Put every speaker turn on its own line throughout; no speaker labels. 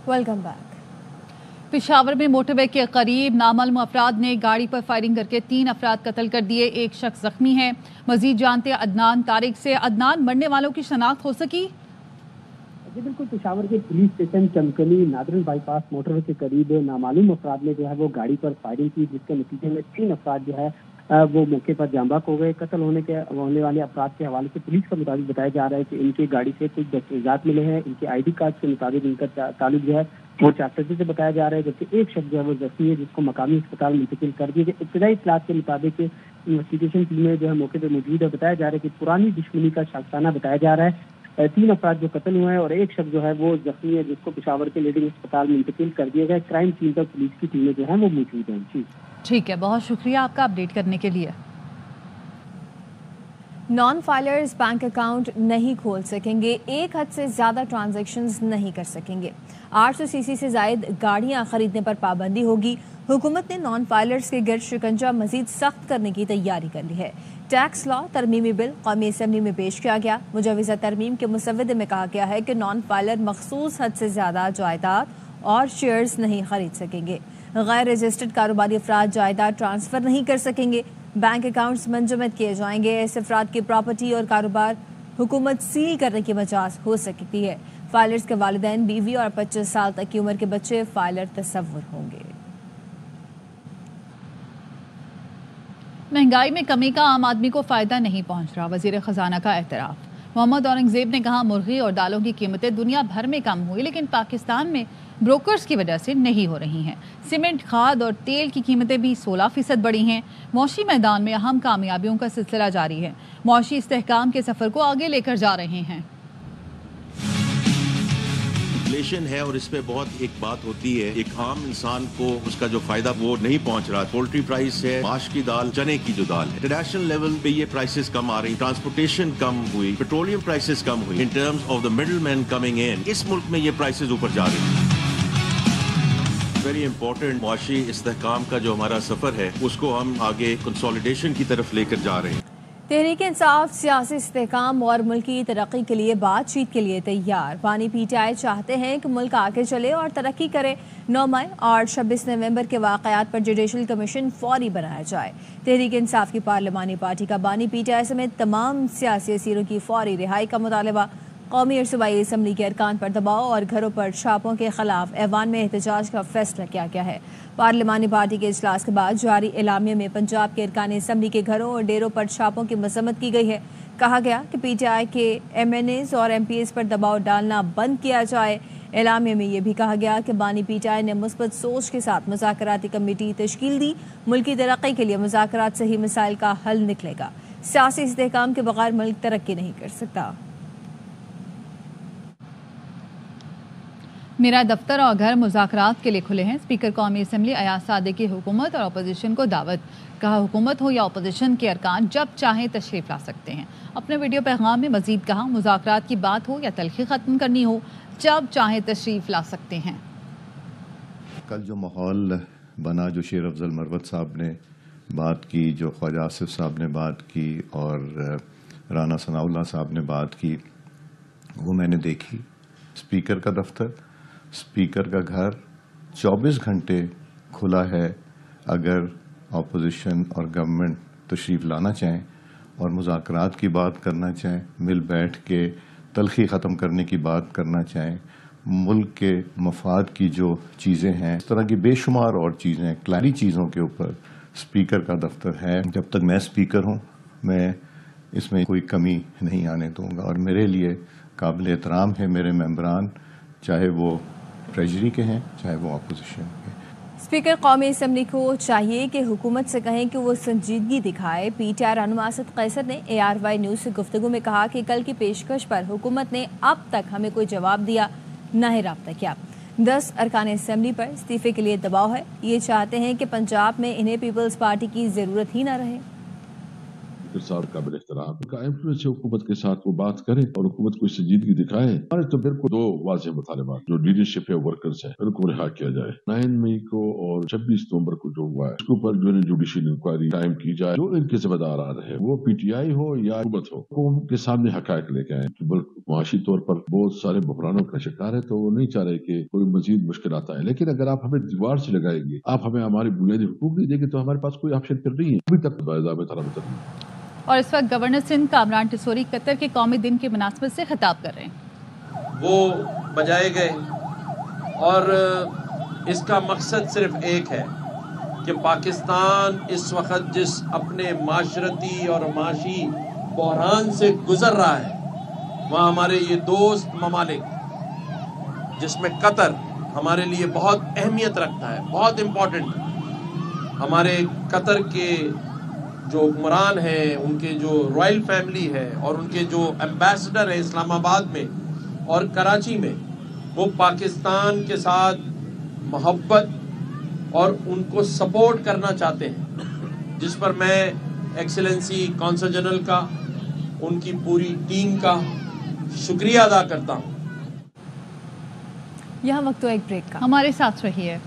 Welcome back.
Peshawar में motorway के करीब नामालूम अफराद ने गाड़ी पर फायरिंग करके 3 अफराद कत्ल कर दिए, एक शख्स जख्मी है। मजीद जानते हैं अदनान तारिक से। अदनान, मरने वालों की शनाख्त हो सकी?
जी बिल्कुल, पेशावर के police station Chamkani northern bypass motorway के करीब नामालूम अफराद ने जो है वो गाड़ी पर फायरिंग की, जिसके नतीजे में 3 अफराद जो है वो मौके पर जांबाक हो गए। कत्ल होने वाले अफराद के हवाले से पुलिस के मुताबिक बताया जा रहा है कि इनकी गाड़ी से कुछ दस्तावेजात मिले हैं। इनके ID कार्ड के मुताबिक इनका ताल्लुक जो है वो चाकरी से बताया जा रहा है, जबकि एक शख्स जो है वो जख्मी है, जिसको मकामी अस्पताल मुंतकिल कर दिया गया। इब्तदाई इत्तलात के मुताबिक इन्वेस्टिगेशन टीमें जो है मौके पर मौजूद है। बताया जा रहा है कि पुरानी दुश्मनी का शाखसाना बताया जा रहा है। 3 अफराद जो कत्ल हुए हैं और एक शख्स जो है वो जख्मी है, जिसको पेशावर के लीडिंग अस्पताल मुंतकिल कर दिया गया। क्राइम सीन पर पुलिस की टीमें जो है वो मौजूद हैं। जी
ठीक है, बहुत शुक्रिया आपका अपडेट करने के लिए।
नॉन फाइलर्स बैंक अकाउंट नहीं खोल सकेंगे, एक हद से ज्यादा ट्रांजैक्शंस नहीं कर सकेंगे। 800 सीसी से जायद गाड़ियां खरीदने पर पाबंदी होगी। हुकूमत ने नॉन फाइलर्स के गिरद शिकंजा मजीद सख्त करने की तैयारी कर ली है। टैक्स लॉ तरमीमी बिल कौमी असम्बली में पेश किया गया। मुजवज़ा तरमीम के मुसवदे में कहा गया है कि नॉन फाइलर मखसूस हद से ज्यादा जायदाद और शेयर्स नहीं खरीद सकेंगे। गैर रजिस्टर्ड कारोबारी अफराद जायदाद ट्रांसफर नहीं कर सकेंगे। बैंक अकाउंट्स मंजमद किए जाएंगे। ऐसे अफराद की प्रॉपर्टी और कारोबार हुकूमत सील करने की मजाज हो सकती है। फाइलर्स के वालिदैन, बीवी और 25 साल तक की उम्र के बच्चे फाइलर तस्वुर होंगे।
महंगाई में कमी का आम आदमी को फायदा नहीं पहुंच रहा, वजीर खजाना का एतराफ। मोहम्मद औरंगजेब ने कहा, मुर्गी और दालों की कीमतें दुनिया भर में कम हुई, लेकिन पाकिस्तान में ब्रोकर्स की वजह से नहीं हो रही हैं। सीमेंट, खाद और तेल की कीमतें भी 16% बढ़ी हैं। मौशी मैदान में अहम कामयाबियों का सिलसिला जारी है। मौशी इस्तेहकाम के सफर को आगे लेकर जा रहे हैं।
इन्फ्लेशन है और इस पे बहुत एक बात होती है, एक आम इंसान को उसका जो फायदा वो नहीं पहुंच रहा। पोल्ट्री प्राइस है, माश की दाल, चने की जो दाल है, इंटरनेशनल लेवल पे ये प्राइसेस कम आ रही, ट्रांसपोर्टेशन कम हुई, पेट्रोलियम प्राइसेस कम हुई। In terms of the middle man coming in, इस मुल्क में ये प्राइसेस ऊपर जा रही हैं। वेरी इंपॉर्टेंट मुआशी इस्तेहकाम का जो हमारा सफर है उसको हम आगे कंसोलिडेशन की तरफ लेकर जा रहे हैं।
तहरीक इंसाफ सियासी इस्तेहकाम और मुल्की तरक्की के लिए बातचीत के लिए तैयार। बानी PTI चाहते हैं कि मुल्क आगे चले और तरक्की करे। 9 मई और 26 नवंबर के वाक़यात पर जुडिशल कमीशन फौरी बनाया जाए। तहरीक इंसाफ की पार्लिमानी पार्टी का बानी PTI समेत तमाम सियासी असीरों की फौरी रिहाई का मुतालबा। कौमी और सूबाई असम्बली के अरकान पर दबाव और घरों पर छापों के खिलाफ ऐवान में एहतजाज का फैसला किया गया है। पार्लिमानी पार्टी के इजलास के बाद जारी एलामिया में पंजाब के अरकान असम्बली के घरों और डेरों पर छापों की मजम्मत की गई है। कहा गया कि PTI के MNAs और MPs पर दबाव डालना बंद किया जाए। एलामिया में यह भी कहा गया कि बानी PTI ने मुस्बत सोच के साथ मुज़ाकराती कमेटी तश्कील दी। मुल्की तरक्की के लिए मुज़ाकरात से ही मसाइल का हल निकलेगा। सियासी इस्तेहकाम के बगैर मुल्क तरक्की नहीं कर सकता।
मेरा दफ्तर और घर मुज़ाकरात के लिए खुले हैं। स्पीकर कौमी असम्बली अयाज सादिक की हुकूमत और अपोजिशन को दावत। कहा, हुकूमत हो या अपोजिशन के अरकान जब चाहें तशरीफ ला सकते हैं। अपने वीडियो पैगाम में मजीद कहा, मुज़ाकरात की बात हो या तलखी ख़त्म करनी हो, जब चाहें तशरीफ ला सकते हैं।
कल जो माहौल बना, जो शेर अफजल मरवत साहब ने बात की, जो ख्वाजा आसिफ साहब ने बात की और राना सनाउल्लाह साहब ने बात की, वो मैंने देखी। स्पीकर का दफ्तर, स्पीकर का घर 24 घंटे खुला है। अगर अपोजिशन और गवर्नमेंट तशरीफ़ लाना चाहें और मुज़ाकरात की बात करना चाहें, मिल बैठ के तलखी ख़त्म करने की बात करना चाहें, मुल्क के मफाद की जो चीज़ें हैं, इस तरह की बेशुमार और चीज़ें, क्लारी चीज़ों के ऊपर स्पीकर का दफ्तर है। जब तक मैं स्पीकर हूँ, मैं इसमें कोई कमी नहीं आने दूँगा। और मेरे लिए काबिल एहतराम है मेरे मेंबरान, चाहे वो ट्रेजरी के हैं, चाहे वो अपोजिशन के।
स्पीकर कौमी असम्बली को चाहिए कि हुकूमत से कहें कि वो संजीदगी दिखाए। PTI रहनुमा असद कैसर ने ARY न्यूज़ से गुफ्तगू में कहा कि कल की पेशकश पर हुकूमत ने अब तक हमें कोई जवाब दिया न ही राब्ता किया। 10 अरकान असम्बली पर इस्तीफे के लिए दबाव है। ये चाहते हैं कि पंजाब में इन्हें पीपल्स पार्टी की ज़रूरत ही न रहे।
स्पीकर साहब काबिल एहतराम कायम से हुकूमत के साथ वो बात करे और हुकूमत को संजीदगी दिखाए। हमारे तो बिल्कुल दो वाज़ेह मुतालबात, जो लीडरशिप है वर्कर्स है उनको रिहा किया जाए। 9 मई को और 26 नवंबर को जो हुआ है उसके ऊपर जो है जुडिशियल इंक्वायरी टाइम की जाए। जो इनके जिम्मेदार आ रहे हैं वो PTI हो या हुकूमत हो, कौम के सामने हकायक लेके आए। मुआशी तौर पर बहुत सारे बहरानों का शिकार है, तो वो नहीं चाह रहे कि कोई मजीद मुश्किल आता है। लेकिन अगर आप हमें दीवार से लगाएंगे, आप हमें हमारी बुनियादी हुकूक नहीं देंगे, तो हमारे पास कोई ऑप्शन फिर नहीं है। अभी तक
और इस वक्त गवर्नर सिंध कामरान टिसोरी कतर के कौमी दिन की मुनासबत से खिताब कर रहे हैं।
वो बजाए गए और इसका मकसद सिर्फ एक है कि पाकिस्तान इस वक्त जिस अपने माशरती और माशी बहरान से गुजर रहा है, वहाँ हमारे ये दोस्त ममालिक जिसमें कतर हमारे लिए बहुत अहमियत रखता है, बहुत इम्पोर्टेंट है। हमारे कतर के जो हुक्मरान हैं, उनके जो रॉयल फैमिली है और उनके जो एम्बेसडर है इस्लामाबाद में और कराची में, वो पाकिस्तान के साथ मोहब्बत और उनको सपोर्ट करना चाहते हैं, जिस पर मैं एक्सीलेंसी कौंसल जनरल का, उनकी पूरी टीम का शुक्रिया अदा करता हूँ।
यहाँ वक्त तो एक ब्रेक का,
हमारे साथ रहिए।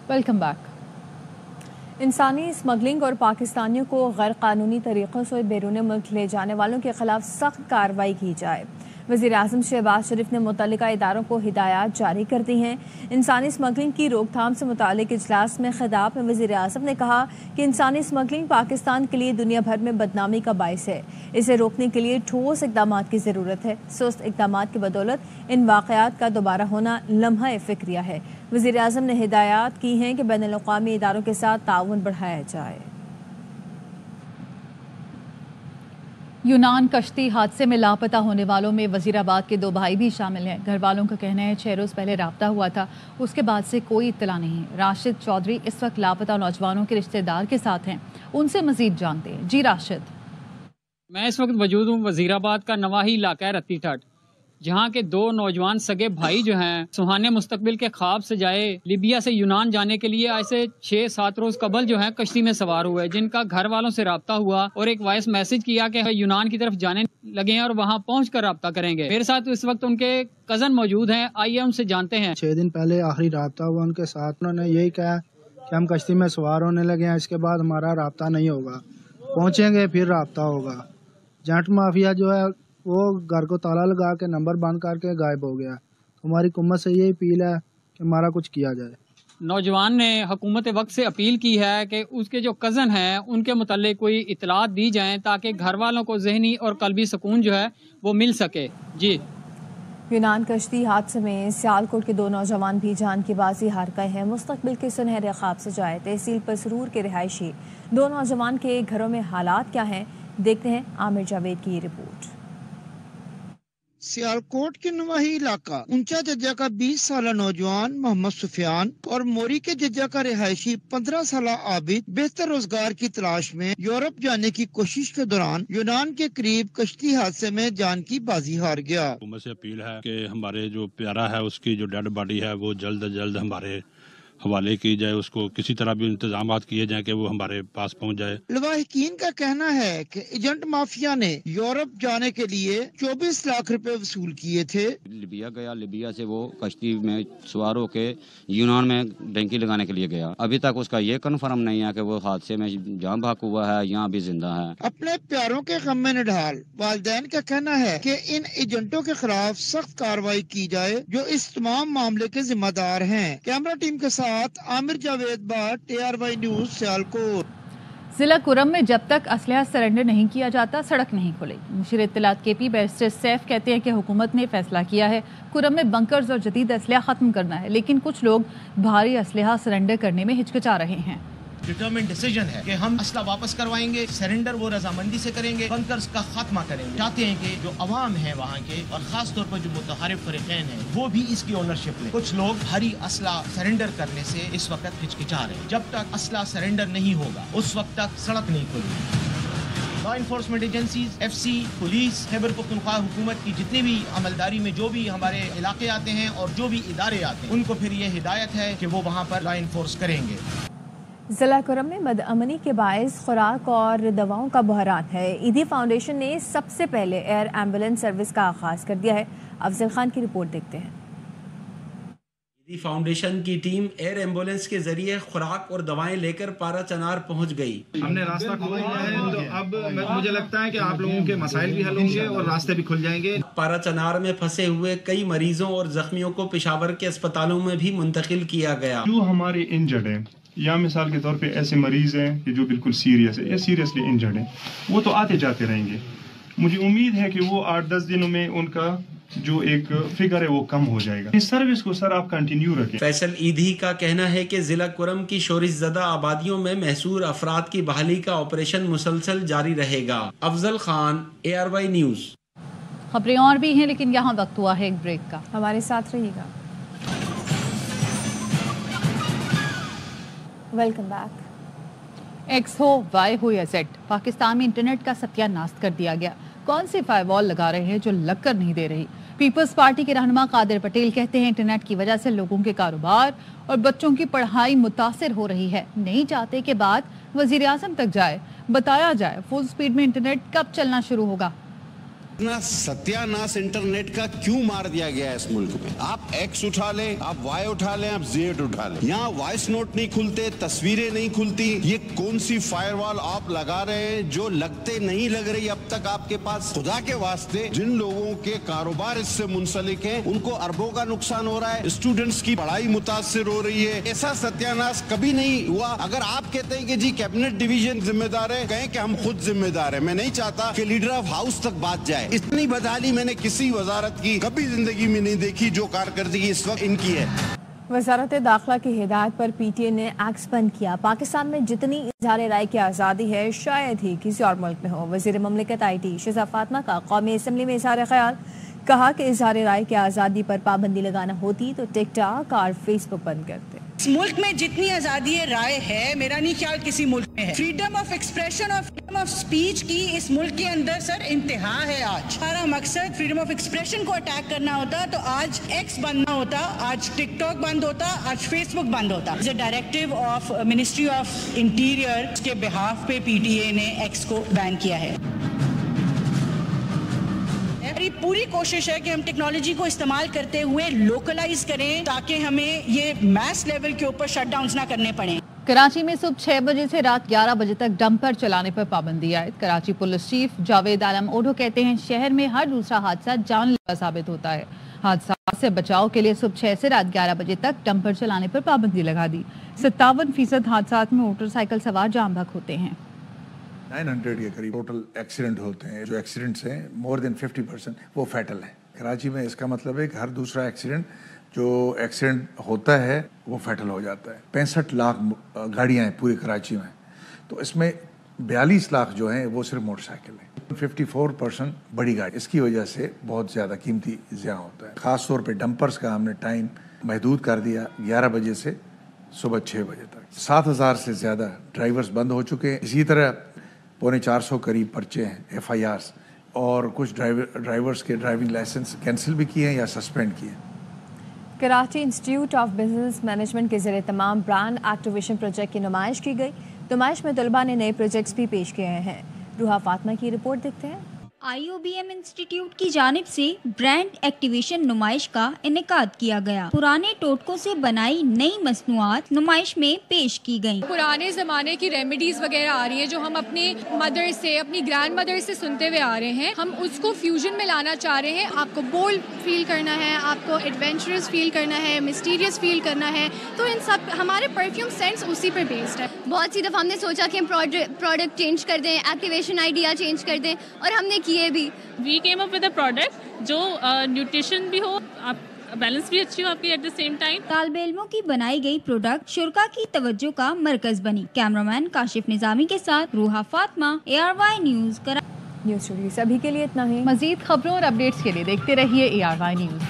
Welcome back.
इंसानी स्मगलिंग और पाकिस्तानियों को गैर कानूनी तरीक़ों से बैरून मुल्क ले जाने वालों के खिलाफ सख्त कार्रवाई की जाए। वज़ीर-ए-आज़म शहबाज शरीफ ने मुतल्लिका इदारों को हिदायत जारी कर दी हैं। इंसानी स्मगलिंग की रोकथाम से मुतालिक इजलास में खिताब में वज़ीर-ए-आज़म ने कहा कि इंसानी स्मगलिंग पाकिस्तान के लिए दुनिया भर में बदनामी का बाइस है। इसे रोकने के लिए ठोस इक़दाम की ज़रूरत है। सुस्त इक़दाम की बदौलत इन वाक़यात का दोबारा होना लम्हा फ़िक्रिया है। वज़ीर-ए-आज़म ने हिदायत की हैं कि बैनुल-अक़वामी इदारों के साथ ताउन बढ़ाया जाए।
यूनान कश्ती हादसे में लापता होने वालों में वजीराबाद के 2 भाई भी शामिल हैं। घर वालों का कहना है 6 रोज़ पहले राब्ता हुआ था, उसके बाद से कोई इत्तला नहीं। राशिद चौधरी इस वक्त लापता नौजवानों के रिश्तेदार के साथ हैं, उनसे मजीद जानते हैं। जी राशिद।
मैं इस वक्त मौजूद हूँ वजीराबाद का नवाही इलाका है रत्ती ठाट, जहाँ के 2 नौजवान सगे भाई जो हैं सुहाने मुस्तकबिल के ख्वाब से जाए लीबिया से यूनान जाने के लिए आज से 6-7 रोज कबल जो है कश्ती में सवार हुए, जिनका घर वालों से राब्ता हुआ और एक वॉइस मैसेज किया कि यूनान की तरफ जाने लगे हैं और वहाँ पहुँच कर राब्ता करेंगे। मेरे साथ इस वक्त उनके कजन मौजूद हैं, आइए उनसे जानते हैं।
6 दिन पहले आखिरी राब्ता हुआ उनके साथ, उन्होंने यही कहा कि हम कश्ती में सवार होने लगे हैं, इसके बाद हमारा राब्ता नहीं होगा, पहुँचेंगे फिर राब्ता होगा। जट माफिया जो है वो घर को ताला लगा के नंबर बंद करके गायब हो गया। हमारी हुकूमत से ये अपील है कि हमारा कुछ किया जाए।
नौजवान ने हुकूमत वक्त से अपील की है कि उसके जो कज़न हैं उनके मुताल्लिक कोई इतलात दी जाए ताकि घर वालों को ज़हनी और कल्बी सुकून जो है वो मिल सके। जी।
यूनान कश्ती हादसे में सियालकोट के 2 नौजवान भी जान की बाजी हार गए हैं। मुस्तकबिल के सुनहरे ख्वाब से जाए तहसील पसरूर के रिहायशी 2 नौजवान के घरों में हालात क्या हैं, देखते हैं आमिर जावेद की रिपोर्ट।
सियालकोट के नवाही इलाका ऊंचा जज्जा का 20 साल नौजवान मोहम्मद सुफियान और मोरी के जज्जा का रिहायशी 15 साल आबिद बेहतर रोजगार की तलाश में यूरोप जाने की कोशिश के दौरान यूनान के करीब कश्ती हादसे में जान की बाजी हार गया।
हुकूमत से अपील है कि हमारे जो प्यारा है उसकी जो डेड बॉडी है वो जल्द से जल्द हमारे हवाले की जाए, उसको किसी तरह भी इंतजाम किए जाए कि वो हमारे पास पहुंच जाए।
लवाहिकीन का कहना है कि एजेंट माफिया ने यूरोप जाने के लिए 24 लाख रुपए वसूल किए थे।
लिबिया गया, लिबिया से वो कश्ती में सवार होके यूनान में डंकी लगाने के लिए गया। अभी तक उसका ये कन्फर्म नहीं है कि वो हादसे में जहाँ भाग हुआ है या अभी जिंदा है। अपने प्यारों के गम में निढाल वालिदैन का कहना है कि इन एजेंटों के खिलाफ सख्त कार्रवाई की जाए जो इस तमाम मामले के जिम्मेदार हैं। कैमरा टीम के आमिर जावेद बाट, TRY न्यूज़, सियालकोट।
जिला कुरम में जब तक असलहा सरेंडर नहीं किया जाता सड़क नहीं खुलेगी। मुशीर इत्तलात KP बैरिस्टर सैफ कहते हैं कि हुकूमत ने फैसला किया है कुरम में बंकर्स और जदीद असलहा खत्म करना है, लेकिन कुछ लोग भारी असलहा सरेंडर करने में हिचकिचा रहे हैं।
डिटरमिन्ड डिसीजन है कि हम असला वापस करवाएंगे, सरेंडर वो रजामंदी से करेंगे, बंकर्स का खात्मा करेंगे। चाहते हैं कि जो अवाम है वहाँ के और खास तौर पर जो मुतहारिफ फरीकैन है वो भी इसकी ओनरशिप ले। कुछ लोग भारी असला सरेंडर करने से इस वक्त हिचकिचा रहे हैं। जब तक असला सरेंडर नहीं होगा उस वक्त तक सड़क नहीं खुलेगी। Law enforcement agencies, FC, police, Khyber Pakhtunkhwa हुकूमत की जितनी भी अमलदारी में जो भी हमारे इलाके आते हैं और जो भी इदारे आते हैं उनको फिर ये हिदायत है कि वो वहाँ पर लॉ इन्फोर्स करेंगे।
ضلع کرم میں بدامنی کے باعث خوراک اور دواؤں کا بحران ہے۔ ایدھی فاؤنڈیشن نے سب سے پہلے ایئر ایمبولینس سروس کا آغاز کر دیا ہے۔ افضل خان کی رپورٹ دیکھتے ہیں۔
ایدھی فاؤنڈیشن کی ٹیم ایئر ایمبولینس کے ذریعے خوراک اور دوائیں لے کر پارا چنار پہنچ گئی۔
ہم نے راستہ کھول دیا ہے تو اب مجھے لگتا ہے کہ آپ لوگوں کے مسائل بھی حل ہوں گے اور راستے بھی کھل جائیں گے۔
پارا چنار میں پھنسے ہوئے کئی مریضوں اور زخمیوں کو پشاور کے اسپتالوں میں بھی منتقل کیا گیا۔
جو ہمارے انجرڈ ہیں یا مثال کے طور پہ ایسے مریض ہیں کہ جو بالکل سیریس ہے یا سیریسلی انجرڈ ہیں، وہ تو آتے جاتے رہیں گے۔ مجھے امید ہے کہ وہ 8-10 دنوں میں ان کا جو ایک فگر ہے وہ کم ہو جائے گا۔ اس سروس کو سر آپ کنٹینیو رکھیں۔
فیصل ایدھی کا کہنا ہے کہ ضلع کرم کی شورش زدہ آبادیوں میں محصور افراد کی بحالی کا آپریشن مسلسل جاری رہے گا۔ افضل خان، ARY نیوز۔
خبریں اور بھی ہیں لیکن یہاں وقت ہوا ہے ایک بریک کا،
ہمارے ساتھ رہیے گا۔ Welcome back.
ایکس ہو وائی ہو یا زیڈ، پاکستان میں انٹرنیٹ کا ستیہ ناست کر دیا گیا۔ کون سی فائر وال لگا رہے ہیں جو لگ کر نہیں دے رہی؟ پیپلز پارٹی کے رہنما قادر پٹیل کہتے ہیں انٹرنیٹ کی وجہ سے لوگوں کے کاروبار اور بچوں کی پڑھائی متاثر ہو رہی ہے۔ نہیں چاہتے کہ بات وزیر اعظم تک جائے، بتایا جائے فل سپیڈ میں انٹرنیٹ کب چلنا شروع ہوگا۔
اتنا ستیہ ناس انٹرنیٹ کا کیوں مار دیا گیا ہے اس ملک میں؟ آپ ایکس اٹھا لیں، آپ وائی اٹھا لیں، آپ زیڈ اٹھا لیں، یہاں وائس نوٹ نہیں کھلتے، تصویریں نہیں کھلتی۔ یہ کون سی فائر وال آپ لگا رہے ہیں جو لگتے نہیں لگ رہی اب تک آپ کے پاس؟ خدا کے واسطے جن لوگوں کے کاروبار اس سے منسلک ہیں ان کو اربوں کا نقصان ہو رہا ہے، اسٹوڈنٹس کی پڑھائی متاثر ہو رہی ہے۔ ایسا ستیہ ناس کبھی نہیں ہوا۔ اگر آپ کہتے ہیں کہ جی کیبنٹ ڈویژن ذمہ دار ہے، کہیں کہ ہم خود ذمہ دار ہیں۔ میں نہیں چاہتا کہ لیڈر آف ہاؤس تک بات جائے۔ اتنی بدحالی میں نے کسی وزارت کی کبھی زندگی میں نہیں دیکھی جو کارکردگی اس وقت ان کی ہے۔
وزارت داخلہ کی ہدایت پر پی ٹی اے نے ایکس بند کیا۔ پاکستان میں جتنی اظہار رائے کی آزادی ہے شاید ہی کسی اور ملک میں ہو۔ وزیر مملکت IT شہزاد فاطمہ کا قومی اسمبلی میں اظہار خیال، کہا کہ اظہار رائے کی آزادی پر پابندی لگانا ہوتی تو ٹک ٹاک اور فیس بک بند کرتے۔
اس ملک میں جتنی آزادی رائے ہے میرا نہیں خیال کسی ملک میں ہے۔ فریڈم آف ایکسپریشن اور فریڈم آف سپیچ کی اس ملک کے اندر سر انتہا ہے۔ آج ہمارا مقصد فریڈم آف ایکسپریشن کو اٹیک کرنا ہوتا تو آج ایکس بند نہ ہوتا، آج ٹک ٹاک بند ہوتا، آج فیس بک بند ہوتا۔ Directive of ministry of interior کے بہاف پہ پی ٹی اے نے ایکس کو بین کیا ہے۔ ہماری پوری کوشش ہے کہ ہم ٹیکنالوجی کو استعمال کرتے ہوئے لوکلائز کریں تاکہ ہمیں یہ میس لیول کے اوپر شٹ ڈاؤنز نہ کرنے پڑیں۔
کراچی میں صبح 6 بجے سے رات 11 بجے تک ڈمپر چلانے پر پابندی عائد۔ کراچی پولیس چیف جاوید عالم اوڈھو کہتے ہیں شہر میں ہر دوسرا حادثہ جان لیوا ثابت ہوتا ہے۔ حادثات سے بچاؤ کے لیے صبح 6 سے رات 11 بجے تک ڈمپر چلانے پر پابندی لگا دی۔ 57% حادثات میں موٹر سائیکل سوار جام بحق ہوتے ہیں۔
900 کے قریب ٹوٹل ایکسیڈنٹ ہوتے ہیں۔ جو ایکسیڈنٹس ہیں مور دین 50% وہ فیٹل ہیں کراچی میں۔ اس کا مطلب ہے کہ ہر دوسرا ایکسیڈنٹ جو ایکسیڈنٹ ہوتا ہے وہ فیٹل ہو جاتا ہے۔ 65 لاکھ گاڑیاں ہیں پوری کراچی میں، تو اس میں 42 لاکھ جو ہیں وہ صرف موٹر سائیکل ہیں۔ 54% بڑی گاڑی، اس کی وجہ سے بہت زیادہ قیمتی ضیاع ہوتا ہے۔ خاص طور پہ ڈمپرز کا ہم نے ٹائم محدود کر دیا 11 بجے سے صبح 6 بجے تک۔ 7000 سے زیادہ ڈرائیورز بند ہو چکے ہیں۔ اسی طرح 450 قریب پرچے ہیں FIRs، اور کچھ ڈرائیورز کے ڈرائیونگ لائسنس کینسل بھی کیے ہیں یا سسپینڈ کیے ہیں۔
Karachi institute of business management کے زیر تمام برانڈ ایکٹیویشن پروجیکٹ کی نمائش کی گئی۔ نمائش میں طلباء نے نئے پروجیکٹس بھی پیش کیے ہیں۔ روحا فاطمہ کی رپورٹ دیکھتے ہیں۔
IOBM انسٹیٹیوٹ کی جانب سے برانڈ ایکٹیویشن نمائش کا انعقاد کیا گیا۔ پرانے ٹوٹکوں سے بنائی نئی مصنوعات نمائش میں پیش کی گئیں۔
پرانے زمانے کی ریمیڈیز وغیرہ آ رہی ہیں جو ہم اپنی مدر سے، اپنی گرینڈ مدر سے سنتے ہوئے آ رہے ہیں، ہم اس کو فیوژن میں لانا چاہ رہے ہیں۔ آپ کو بولڈ فیل کرنا ہے، آپ کو ایڈونچرس فیل کرنا ہے، مسٹیریس فیل کرنا ہے، تو ان سب ہمارے پرفیوم سینٹس اسی پر بیسڈ ہے۔
بہت سی دفعہ ہم نے سوچا کہ ہم پروڈکٹ چینج کر دیں، ایکٹیویشن آئیڈیا چینج کر دیں، اور ہم نے کیے بھی۔
We came up with a product جو نیوٹریشن بھی ہو، بیلنس بھی اچھی ہو آپ کی ایٹ دا سیم ٹائم۔
طالب علموں کی بنائی گئی پروڈکٹ شرکا کی توجہ کا مرکز بنی۔ کیمرامین کاشف نظامی کے ساتھ Ruha Fatima, ARY news Karachi.
News studio سے ابھی کے لیے اتنا ہی۔
مزید خبروں اور اپڈیٹس کے لیے دیکھتے رہیے ARY نیوز۔